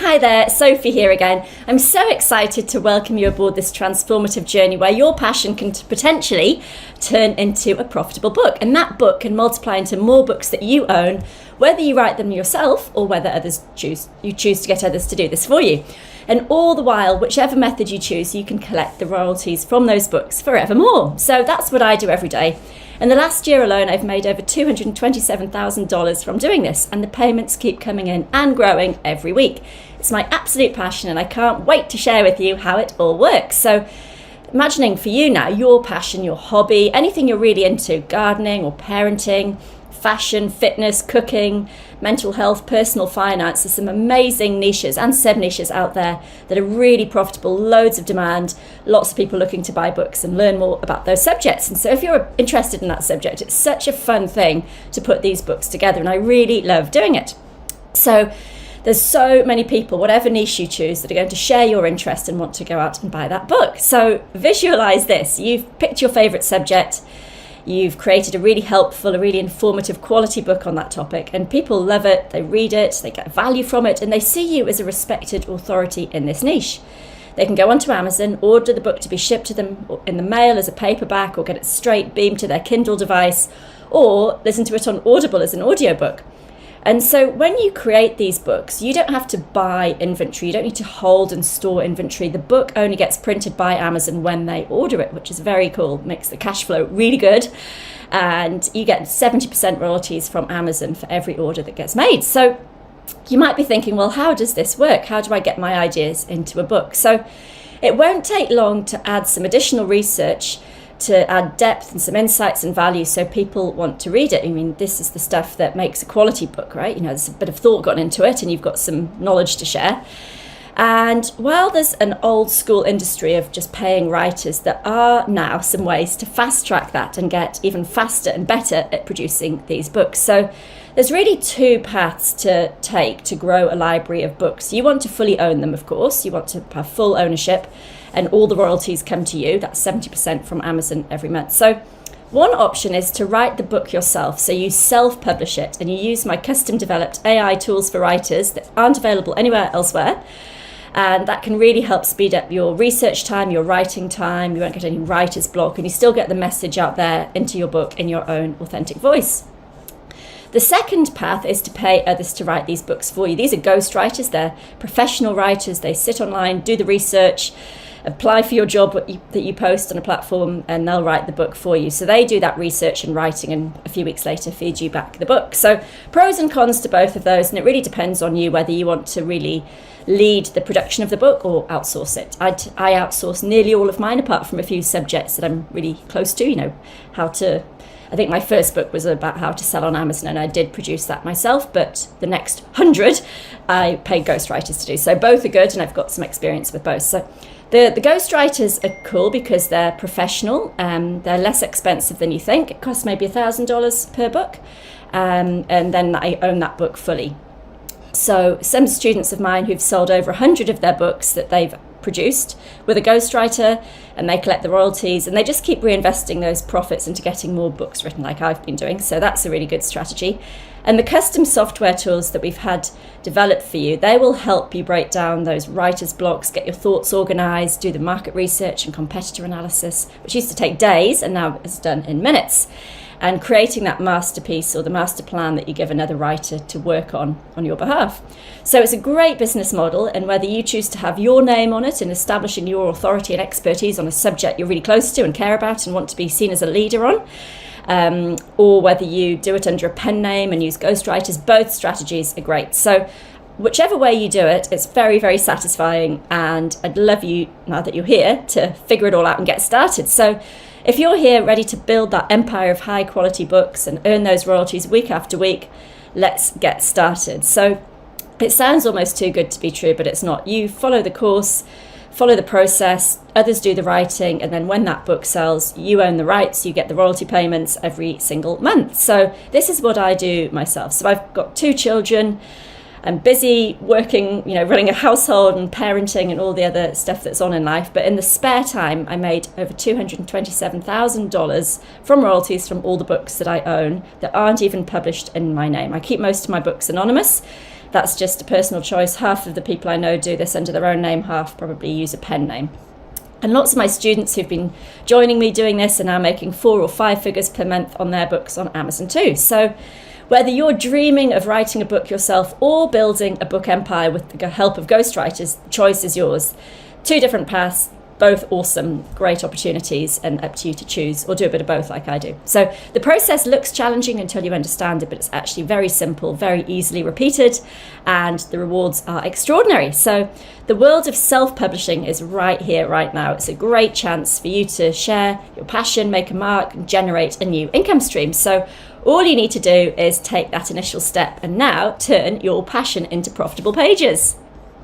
Hi there, Sophie here again. I'm so excited to welcome you aboard this transformative journey where your passion can potentially turn into a profitable book, and that book can multiply into more books that you own, whether you write them yourself or whether you choose to get others to do this for you. And all the while, whichever method you choose, you can collect the royalties from those books forevermore. So that's what I do every day. In the last year alone, I've made over $227,000 from doing this, and the payments keep coming in and growing every week. It's my absolute passion, and I can't wait to share with you how it all works. So imagining for you now, your passion, your hobby, anything you're really into, gardening or parenting, fashion, fitness, cooking, mental health, personal finance. There's some amazing niches and sub-niches out there that are really profitable, loads of demand, lots of people looking to buy books and learn more about those subjects. And so if you're interested in that subject, it's such a fun thing to put these books together, and I really love doing it. So there's so many people, whatever niche you choose, that are going to share your interest and want to go out and buy that book. So visualize this. You've picked your favorite subject. You've created a really helpful, a really informative quality book on that topic, and people love it, they read it, they get value from it, and they see you as a respected authority in this niche. They can go onto Amazon, order the book to be shipped to them in the mail as a paperback, or get it straight beamed to their Kindle device, or listen to it on Audible as an audiobook. And so when you create these books, you don't have to buy inventory. You don't need to hold and store inventory. The book only gets printed by Amazon when they order it, which is very cool. Makes the cash flow really good. And you get 70% royalties from Amazon for every order that gets made. So you might be thinking, well, how does this work? How do I get my ideas into a book? So it won't take long to add some additional research, to add depth and some insights and value so people want to read it. I mean, this is the stuff that makes a quality book, right? You know, there's a bit of thought gone into it, and you've got some knowledge to share. And while there's an old school industry of just paying writers, there are now some ways to fast track that and get even faster and better at producing these books. So there's really two paths to take to grow a library of books. You want to fully own them, of course. You want to have full ownership, and all the royalties come to you. That's 70% from Amazon every month. So one option is to write the book yourself. So you self-publish it, and you use my custom developed AI tools for writers that aren't available anywhere elsewhere. And that can really help speed up your research time, your writing time. You won't get any writer's block, and you still get the message out there into your book in your own authentic voice. The second path is to pay others to write these books for you. These are ghostwriters. They're professional writers. They sit online, do the research, apply for your job that you post on a platform, and they'll write the book for you. So they do that research and writing, and a few weeks later feed you back the book. So pros and cons to both of those, and it really depends on you whether you want to really lead the production of the book or outsource it. I outsource nearly all of mine, apart from a few subjects that I'm really close to. You know, I think my first book was about how to sell on Amazon, and I did produce that myself, but the next 100 I paid ghostwriters to do. So both are good, and I've got some experience with both. So the ghostwriters are cool because they're professional, they're less expensive than you think. It costs maybe $1,000 per book, and then I own that book fully. So some students of mine who've sold over 100 of their books that they've produced with a ghostwriter, and they collect the royalties, and they just keep reinvesting those profits into getting more books written like I've been doing. So that's a really good strategy. And the custom software tools that we've had developed for you, they will help you break down those writer's blocks, get your thoughts organized, do the market research and competitor analysis, which used to take days and now is done in minutes, and creating that masterpiece or the master plan that you give another writer to work on your behalf. So it's a great business model, and whether you choose to have your name on it and establishing your authority and expertise on a subject you're really close to and care about and want to be seen as a leader on, or whether you do it under a pen name and use ghostwriters, both strategies are great. So whichever way you do it, it's very, very satisfying, and I'd love you, now that you're here, to figure it all out and get started. So if you're here ready to build that empire of high quality books and earn those royalties week after week, let's get started. So it sounds almost too good to be true, but it's not. You follow the course, follow the process, others do the writing, and then when that book sells, you own the rights, you get the royalty payments every single month. So this is what I do myself. So I've got 2 children. I'm busy working, running a household and parenting and all the other stuff that's on in life. But in the spare time, I made over $227,000 from royalties from all the books that I own that aren't even published in my name. I keep most of my books anonymous That's just a personal choice. Half of the people I know do this under their own name, half probably use a pen name. And lots of my students who've been joining me doing this are now making 4 or 5 figures per month on their books on Amazon too. So whether you're dreaming of writing a book yourself or building a book empire with the help of ghostwriters, the choice is yours. 2 different paths, both awesome, great opportunities, and up to you to choose, or do a bit of both like I do. So the process looks challenging until you understand it, but it's actually very simple, very easily repeated, and the rewards are extraordinary. So the world of self-publishing is right here, right now. It's a great chance for you to share your passion, make a mark, and generate a new income stream. So all you need to do is take that initial step and now turn your passion into profitable pages.